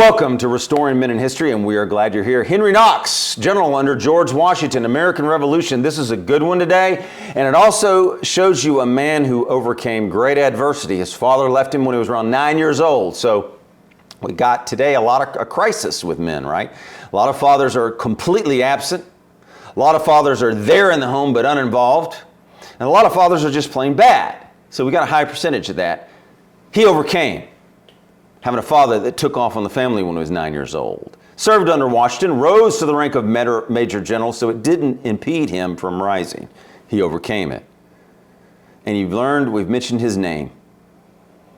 Welcome to Restoring Men in History, and we are glad you're here. Henry Knox, general under George Washington, American Revolution. This is a good one today, and it also shows you a man who overcame great adversity. His father left him when he was around 9 years old, so we got today a crisis with men, right? A lot of fathers are completely absent. A lot of fathers are there in the home but uninvolved, and a lot of fathers are just plain bad. So we got a high percentage of that. He overcame, having a father that took off on the family when he was 9 years old. Served under Washington, rose to the rank of major general, so it didn't impede him from rising. He overcame it. And you've learned, we've mentioned his name.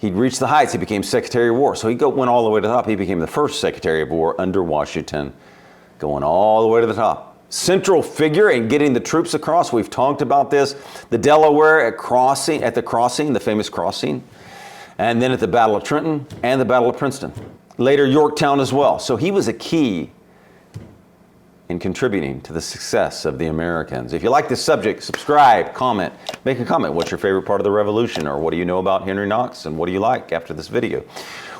He'd reached the heights, he became Secretary of War. So he went all the way to the top. He became the first Secretary of War under Washington, going all the way to the top. Central figure in getting the troops across. We've talked about this. The Delaware at the crossing, the famous crossing. And then at the Battle of Trenton and the Battle of Princeton. Later, Yorktown as well. So he was a key in contributing to the success of the Americans. If you like this subject, subscribe, comment, make a comment. What's your favorite part of the Revolution? Or what do you know about Henry Knox? And what do you like after this video?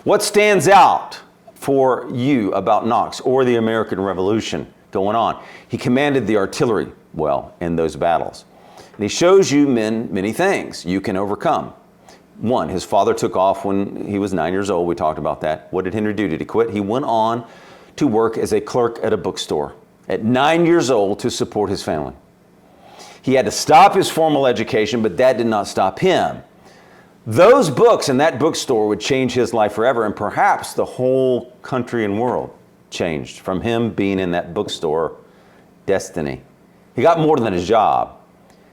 What stands out for you about Knox or the American Revolution going on? He commanded the artillery well in those battles. And he shows you men many things you can overcome. One, his father took off when he was 9 years old. We talked about that. What did Henry do? Did he quit? He went on to work as a clerk at a bookstore at 9 years old to support his family. He had to stop his formal education, but that did not stop him. Those books in that bookstore would change his life forever, and perhaps the whole country and world changed from him being in that bookstore destiny. He got more than his job.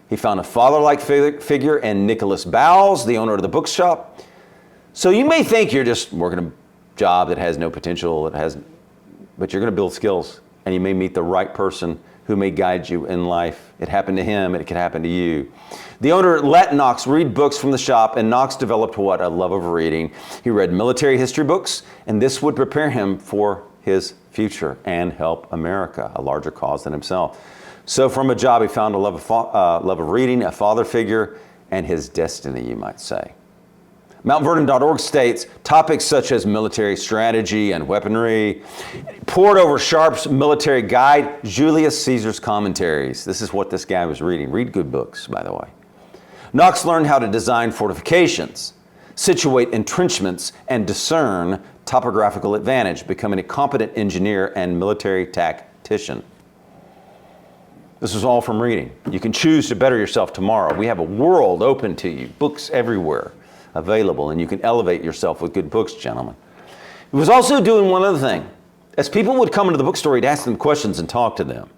He found a father-like figure in Nicholas Bowles, the owner of the bookshop. So you may think you're just working a job that has no potential, but you're going to build skills, and you may meet the right person who may guide you in life. It happened to him, and it could happen to you. The owner let Knox read books from the shop, and Knox developed what? A love of reading. He read military history books, and this would prepare him for his future and help America, a larger cause than himself. So from a job, he found a love of reading, a father figure, and his destiny, you might say. MountVernon.org states, topics such as military strategy and weaponry, pored over Sharp's military guide, Julius Caesar's commentaries. This is what this guy was reading. Read good books, by the way. Knox learned how to design fortifications, situate entrenchments, and discern topographical advantage, becoming a competent engineer and military tactician. This is all from reading. You can choose to better yourself tomorrow. We have a world open to you, books everywhere available, and you can elevate yourself with good books, gentlemen. He was also doing one other thing. As people would come into the bookstore, he'd ask them questions and talk to them.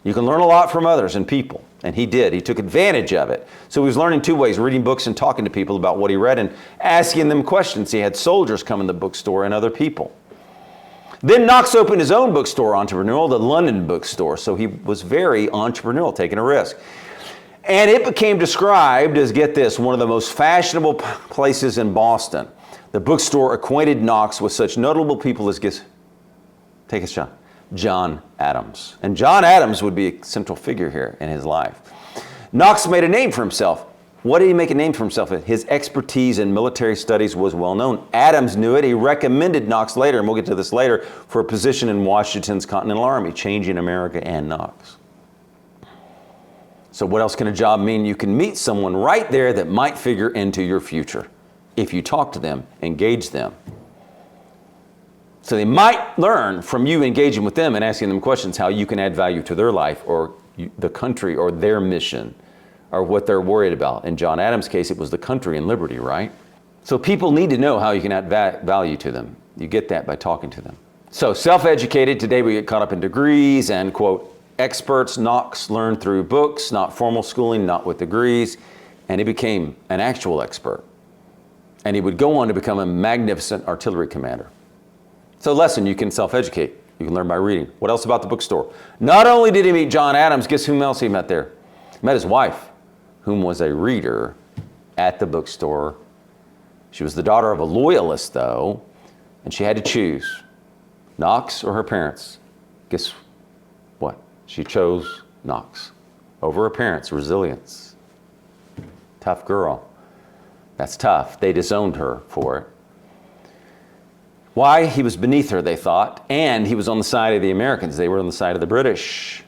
You can learn a lot from others and people, and he did. He took advantage of it. So he was learning two ways, reading books and talking to people about what he read and asking them questions. He had soldiers come in the bookstore and other people. Then Knox opened his own bookstore, entrepreneurial, the London bookstore. So he was very entrepreneurial, taking a risk. And it became described as, get this, one of the most fashionable places in Boston. The bookstore acquainted Knox with such notable people as, take a shot, John Adams. And John Adams would be a central figure here in his life. Knox made a name for himself. What did he make a name for himself in? His expertise in military studies was well known. Adams knew it. He recommended Knox later, and we'll get to this later, for a position in Washington's Continental Army, changing America and Knox. So what else can a job mean? You can meet someone right there that might figure into your future if you talk to them, engage them. So they might learn from you engaging with them and asking them questions how you can add value to their life or the country or their mission, or what they're worried about. In John Adams' case, it was the country and liberty, right? So people need to know how you can add value to them. You get that by talking to them. So self-educated, today we get caught up in degrees and, quote, experts. Knox learned through books, not formal schooling, not with degrees, and he became an actual expert. And he would go on to become a magnificent artillery commander. So lesson, you can self-educate. You can learn by reading. What else about the bookstore? Not only did he meet John Adams, guess whom else he met there? He met his wife, whom was a reader at the bookstore. She was the daughter of a loyalist, though, and she had to choose Knox or her parents. Guess what? She chose Knox over her parents. Resilience. Tough girl. That's tough. They disowned her for it. Why? He was beneath her, they thought, and he was on the side of the Americans. They were on the side of the British.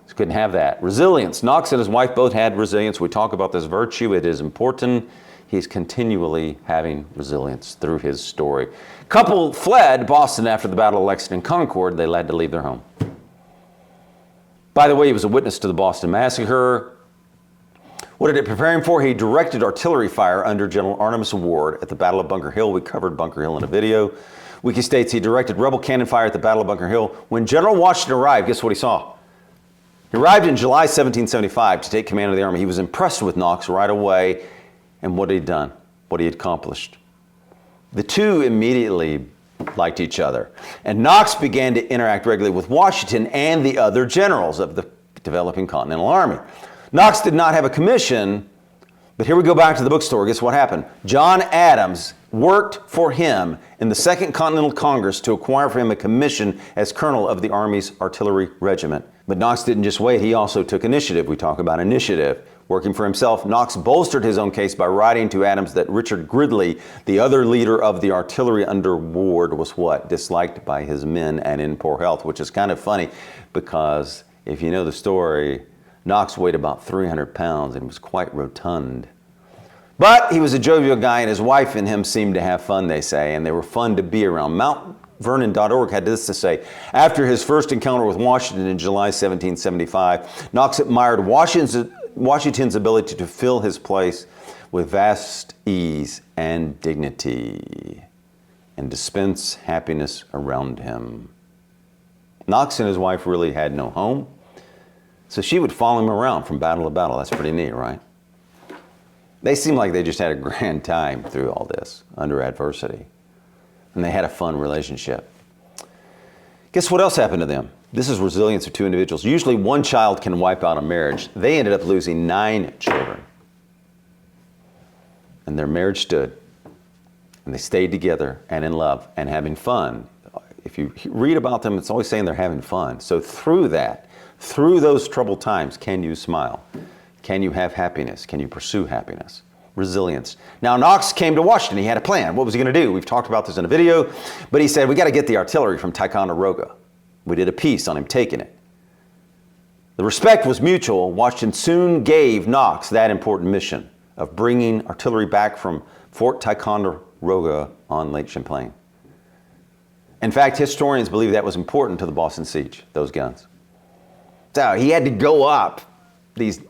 He couldn't have that. Resilience. Knox and his wife both had resilience. We talk about this virtue. It is important. He's continually having resilience through his story. Couple fled Boston after the Battle of Lexington and Concord. They had to leave their home. By the way, he was a witness to the Boston Massacre. What did it prepare him for? He directed artillery fire under General Artemus Ward at the Battle of Bunker Hill. We covered Bunker Hill in a video. Wiki states he directed rebel cannon fire at the Battle of Bunker Hill. When General Washington arrived, guess what he saw? He arrived in July 1775 to take command of the army. He was impressed with Knox right away and what he'd done, what he had accomplished. The two immediately liked each other. And Knox began to interact regularly with Washington and the other generals of the developing Continental Army. Knox did not have a commission, but here we go back to the bookstore. Guess what happened? John Adams worked for him in the Second Continental Congress to acquire for him a commission as colonel of the Army's artillery regiment. But Knox didn't just wait, he also took initiative. We talk about initiative. Working for himself, Knox bolstered his own case by writing to Adams that Richard Gridley, the other leader of the artillery under Ward, was what? Disliked by his men and in poor health, which is kind of funny because if you know the story, Knox weighed about 300 pounds and was quite rotund. But he was a jovial guy, and his wife and him seemed to have fun, they say, and they were fun to be around. MountVernon.org had this to say: after his first encounter with Washington in July 1775, Knox admired Washington's ability to fill his place with vast ease and dignity and dispense happiness around him. Knox and his wife really had no home, so she would follow him around from battle to battle. That's pretty neat, right? They seemed like they just had a grand time through all this, under adversity. And they had a fun relationship. Guess what else happened to them? This is resilience of two individuals. Usually one child can wipe out a marriage. They ended up losing 9 children. And their marriage stood. And they stayed together and in love and having fun. If you read about them, it's always saying they're having fun. So through that, through those troubled times, can you smile? Can you have happiness? Can you pursue happiness? Resilience. Now, Knox came to Washington. He had a plan. What was he going to do? We've talked about this in a video, but he said, we got to get the artillery from Ticonderoga. We did a piece on him taking it. The respect was mutual. Washington soon gave Knox that important mission of bringing artillery back from Fort Ticonderoga on Lake Champlain. In fact, historians believe that was important to the Boston siege, those guns. So he had to go up these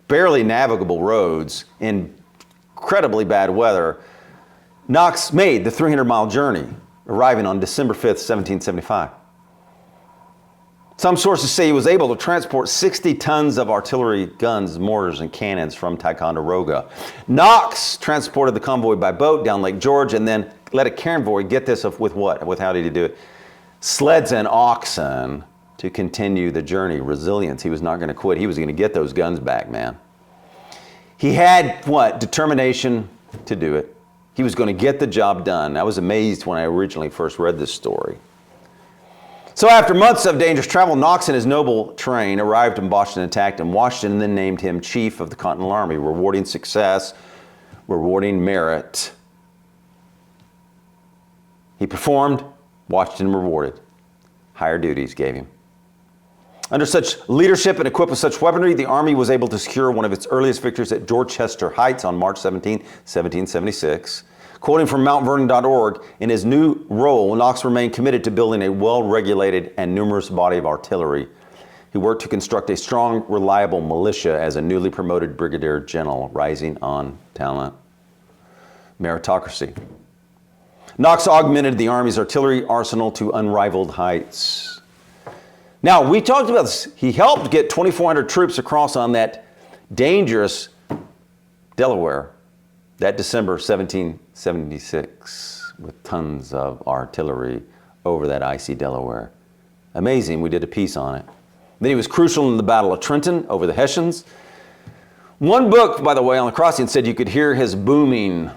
barely navigable roads in incredibly bad weather. Knox made the 300-mile journey, arriving on December 5th, 1775. Some sources say he was able to transport 60 tons of artillery, guns, mortars, and cannons from Ticonderoga. Knox transported the convoy by boat down Lake George and then led a convoy, get this, with what? With how did he do it? Sleds and oxen to continue the journey. Resilience. He was not going to quit. He was going to get those guns back, man. He had what? Determination to do it. He was going to get the job done. I was amazed when I originally first read this story. So after months of dangerous travel, Knox and his noble train arrived in Boston and attacked him. Washington then named him chief of the Continental Army, rewarding success, rewarding merit. He performed, Washington rewarded. Higher duties gave him. Under such leadership and equipped with such weaponry, the Army was able to secure one of its earliest victories at Dorchester Heights on March 17, 1776. Quoting from MountVernon.org, in his new role, Knox remained committed to building a well-regulated and numerous body of artillery. He worked to construct a strong, reliable militia as a newly promoted brigadier general, rising on talent. Meritocracy. Knox augmented the Army's artillery arsenal to unrivaled heights. Now, we talked about this. He helped get 2,400 troops across on that dangerous Delaware that December 1776 with tons of artillery over that icy Delaware. Amazing. We did a piece on it. Then he was crucial in the Battle of Trenton over the Hessians. One book, by the way, on the crossing said you could hear his booming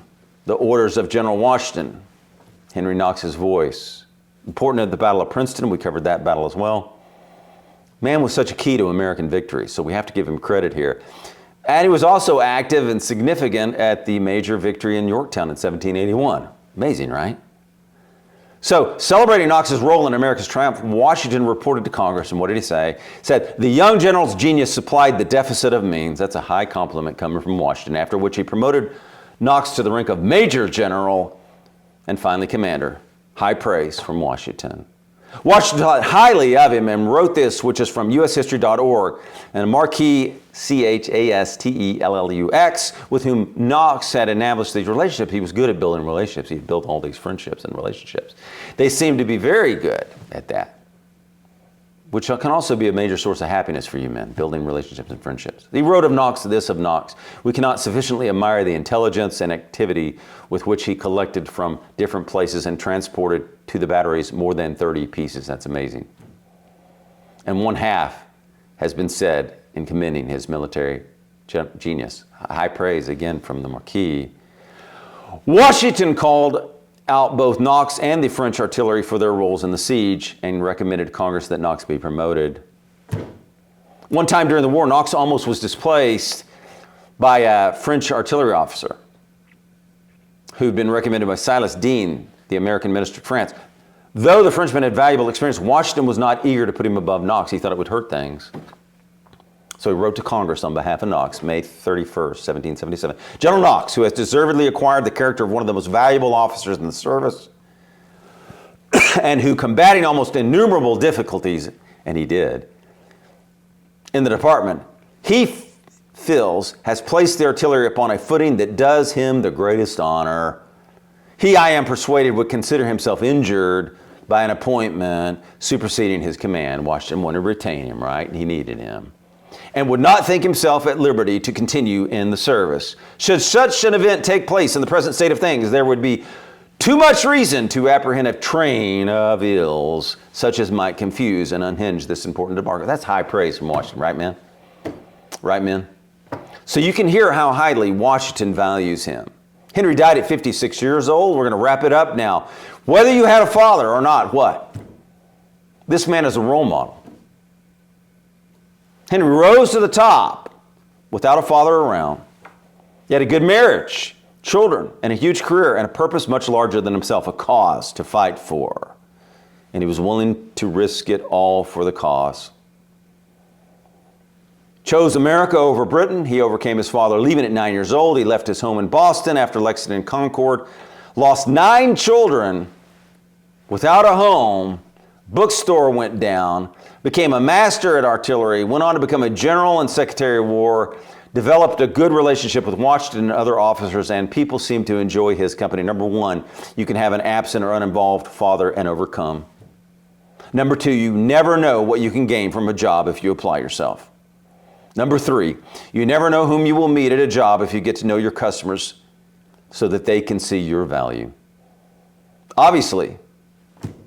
the orders of General Washington, Henry Knox's voice. Important at the Battle of Princeton. We covered that battle as well. Man was such a key to American victory, so we have to give him credit here. And he was also active and significant at the major victory in Yorktown in 1781. Amazing, right? So, celebrating Knox's role in America's triumph, Washington reported to Congress, and what did he say? He said, the young general's genius supplied the deficit of means. That's a high compliment coming from Washington, after which he promoted Knox to the rank of Major General and finally Commander. High praise from Washington. Washington thought highly of him and wrote this, which is from ushistory.org, and Marquis Castellux, with whom Knox had established these relationships. He was good at building relationships. He had built all these friendships and relationships. They seemed to be very good at that, which can also be a major source of happiness for you men, building relationships and friendships. He wrote of Knox this of Knox: we cannot sufficiently admire the intelligence and activity with which he collected from different places and transported to the batteries more than 30 pieces. That's amazing. And one half has been said in commending his military genius. High praise again from the Marquis. Washington called out both Knox and the French artillery for their roles in the siege and recommended to Congress that Knox be promoted. One time during the war, Knox almost was displaced by a French artillery officer who'd been recommended by Silas Deane, the American minister to France. Though the Frenchman had valuable experience, Washington was not eager to put him above Knox. He thought it would hurt things. So he wrote to Congress on behalf of Knox, May 31st, 1777. General Knox, who has deservedly acquired the character of one of the most valuable officers in the service, and who, combating almost innumerable difficulties, and he did, in the department, he feels has placed the artillery upon a footing that does him the greatest honor. He, I am persuaded, would consider himself injured by an appointment superseding his command. Washington wanted to retain him, right? He needed him. And would not think himself at liberty to continue in the service. Should such an event take place in the present state of things, there would be too much reason to apprehend a train of ills, such as might confuse and unhinge this important debarkment. That's high praise from Washington, right, men? Right, men? So you can hear how highly Washington values him. Henry died at 56 years old. We're going to wrap it up now. Whether you had a father or not, what? This man is a role model. Henry rose to the top without a father around. He had a good marriage, children, and a huge career, and a purpose much larger than himself, a cause to fight for. And he was willing to risk it all for the cause. Chose America over Britain. He overcame his father leaving at 9 years old. He left his home in Boston after Lexington and Concord. Lost 9 children without a home. Bookstore went down. Became a master at artillery. Went on to become a general and secretary of war. Developed a good relationship with Washington and other officers, and people seem to enjoy his company. Number 1, you can have an absent or uninvolved father and overcome. Number 2, you never know what you can gain from a job if you apply yourself. Number 3, you never know whom you will meet at a job if you get to know your customers so that they can see your value. Obviously,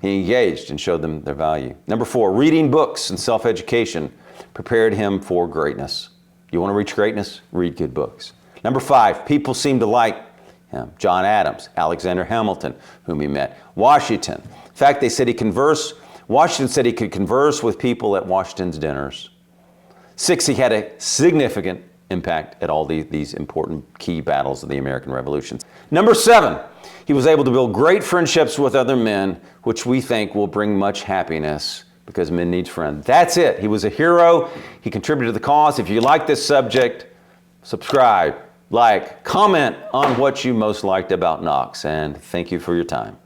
he engaged and showed them their value. Number 4, reading books and self-education prepared him for greatness. You want to reach greatness? Read good books. Number 5, people seem to like him. John Adams, Alexander Hamilton, whom he met, Washington. In fact, Washington said he could converse with people at Washington's dinners. 6, he had a significant impact at all these important key battles of the American Revolution. Number 7, he was able to build great friendships with other men, which we think will bring much happiness because men need friends. That's it. He was a hero. He contributed to the cause. If you like this subject, subscribe, like, comment on what you most liked about Knox, and thank you for your time.